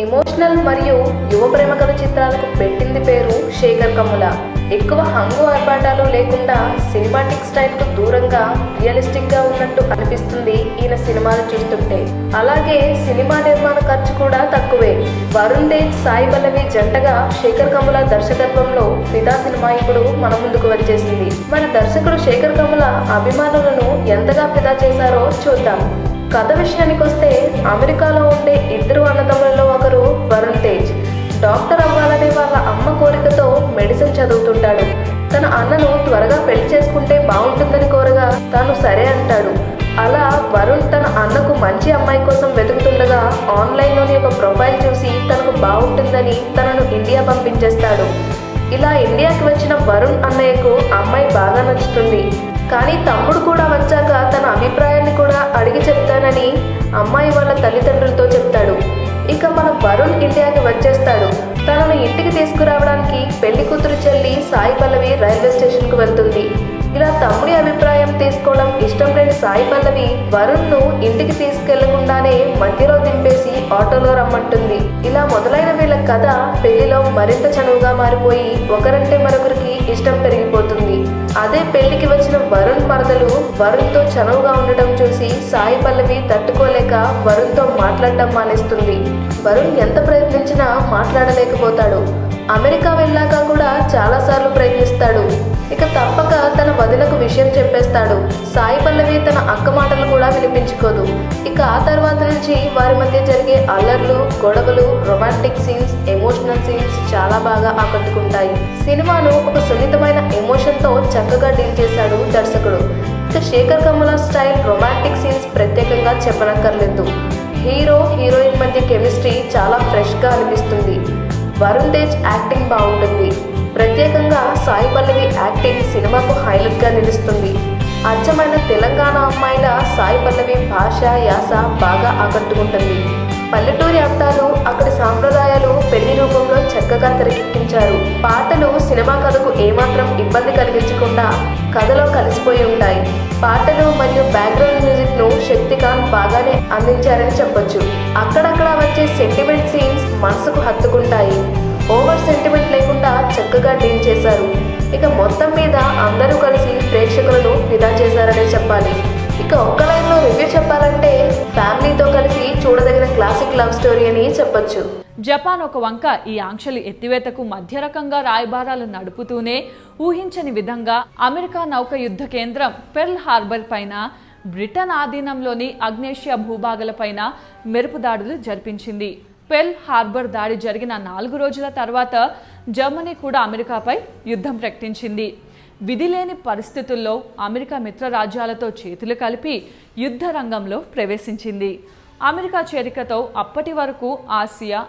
Emotional మరియు యువ ప్రేమ కథ చిత్రాలకు పెట్టింది పేరు శేఖర్ కమ్ముల. ఎక్కువ హంగు ఆర్భాటాలు లేకుండా సినిమాటిక్ స్టైల్కు దూరంగా రియలిస్టిక్గా ఉన్నట్టు అనిపిస్తుంది ఈయన సినిమాలు చూస్తుంటే. అలాగే సినిమా నిర్మాణ ఖర్చు కూడా తక్కువే. వరుణ్ తేజ్, సాయి పల్లవి జంటగా శేఖర్ కమ్ముల దర్శకత్వంలో ఫిదా సినిమా ఇప్పుడు మన ముందుకు వచ్చేసింది. మన దర్శకుడు శేఖర్ కమ్ముల అభిమానులను ఎంతగా ఫిదా చేశారో చూద్దాం. కథ విషయానికి వస్తే, అమెరికాలో ఉండే ఇద్దరు అన్నదమ్ములలో ఒకరు వరుణ్ తేజ్. డాక్టర్ అవ్వాలనే వాళ్ళ అమ్మ కోరికతో మెడిసిన్ చదువుతుంటాడు. తన అన్నను త్వరగా పెళ్లి చేసుకుంటే బాగుంటుందని కోరగా తాను సరే అంటాడు. అలా వరుణ్ తన అన్నకు మంచి అమ్మాయి కోసం వెతుకుతుండగా ఆన్లైన్లోని ఒక ప్రొఫైల్ చూసి తనకు బాగుంటుందని తనను ఇండియా పంపించేస్తాడు. ఇలా ఇండియాకి వచ్చిన వరుణ్ అన్నయ్యకు అమ్మాయి బాగా నచ్చుతుంది. కానీ తమ్ముడు కూడా వచ్చాక తన అభిప్రాయాన్ని కూడా అడిగి చెప్తానని అమ్మాయి వాళ్ళ తల్లిదండ్రులతో చెప్తాడు. ఇక మన వరుణ్ ఇండియాకి వచ్చేస్తాడు. తనను ఇంటికి తీసుకురావడానికి పెళ్లి కూతురు చెల్లి సాయి పల్లవి రైల్వే స్టేషన్కు వెళ్తుంది. ఇలా తమ్ముడి అభిప్రాయం తీసుకోవడం ఇష్టం లేని సాయి పల్లవి వరుణ్ను ఇంటికి తీసుకెళ్లకుండానే మధ్యలో దింపేసి ఆటోలో రమ్మంటుంది. ఇలా మొదలైన వీళ్ళ కథ పెళ్లిలో మరింత చనువుగా మారిపోయి ఒకరంటే మరొకరికి ఇష్టం పెరిగిపోతుంది. అదే పెళ్లికి వచ్చిన వరుణ్ మరదలు వరుణ్తో చనువుగా ఉండటం చూసి సాయి పల్లవి తట్టుకోలేక వరుణ్తో మాట్లాడటం మానేస్తుంది. వరుణ్ ఎంత ప్రయత్నించినా మాట్లాడలేకపోతాడు. అమెరికా వెళ్ళాక కూడా చాలాసార్లు ప్రయత్నిస్తాడు. ఇక తప్పక తన వదినకు విషయం చెప్పేస్తాడు. సాయి పల్లవి తన అక్క మాటలు కూడా వినిపించుకోదు. ఇక ఆ తర్వాత నుంచి వారి మధ్య జరిగే అల్లర్లు, గొడవలు, రొమాంటిక్ సీన్స్, ఎమోషనల్ సీన్స్ చాలా బాగా ఆకట్టుకుంటాయి. సినిమాను ఒక సున్నితమైన ఎమోషన్తో చక్కగా డీల్ చేశాడు దర్శకుడు. ఇక Shekhar Kammula style romantic scenes ప్రత్యేకంగా చెప్పనక్కర్లేదు. హీరో హీరోయిన్ మధ్య కెమిస్ట్రీ చాలా ఫ్రెష్గా అనిపిస్తుంది. వరుణ్ తేజ్ యాక్టింగ్ బాగుంటుంది. ప్రత్యేకంగా సాయి పల్లవి యాక్టింగ్ సినిమాకు హైలైట్గా నిలుస్తుంది. అచ్చమైన తెలంగాణ అమ్మాయిల సాయి పల్లవి భాష, యాస బాగా ఆకట్టుకుంటుంది. పల్లెటూరి అందాలు, అక్కడి సాంప్రదాయాలు పెళ్లి రూపంలో చక్కగా తెరకెక్కించారు. పాటలు సినిమా కథకు ఏమాత్రం ఇబ్బంది కలిగించకుండా కథలో కలిసిపోయి ఉంటాయి. పాటలు మరియు బ్యాక్గ్రౌండ్ మ్యూజిక్ను శక్తికాంత్ బాగానే అందించారని చెప్పొచ్చు. అక్కడక్కడ వచ్చే సెంటిమెంట్ సీన్స్ మనసుకు హత్తుకుంటాయి. ఓవర్ సెంటిమెంట్ లేకుండా చక్కగా డీల్ చేశారు. ఇక మొత్తం మీద అందరూ కలిసి ప్రేక్షకులను ఫిదా చేశారనే చెప్పాలి. ఇక ఒక్క లైన్లో రివ్యూ చెప్పాలంటే, ఫ్యామిలీతో కలిసి చూడదగిన క్లాసిక్ లవ్ స్టోరీ అని చెప్పొచ్చు. జపాన్ ఒక వంక ఈ ఆంక్షలు ఎత్తివేతకు మధ్య రకంగా రాయబారాలు నడుపుతూనే ఊహించని విధంగా అమెరికా నౌక యుద్ధ కేంద్రం పెర్ల్ హార్బర్ పైన, బ్రిటన్ ఆధీనంలోని అగ్నేషియా భూభాగాలపైన మెరుపు దాడులు జరిపించింది. పెర్ల్ హార్బర్ దాడి జరిగిన 4 రోజుల తర్వాత జర్మనీ కూడా అమెరికాపై యుద్ధం ప్రకటించింది. విధిలేని పరిస్థితుల్లో అమెరికా మిత్ర రాజ్యాలతో చేతులు కలిపి యుద్ధ రంగంలో ప్రవేశించింది. అమెరికా చేరికతో అప్పటి వరకు ఆసియా,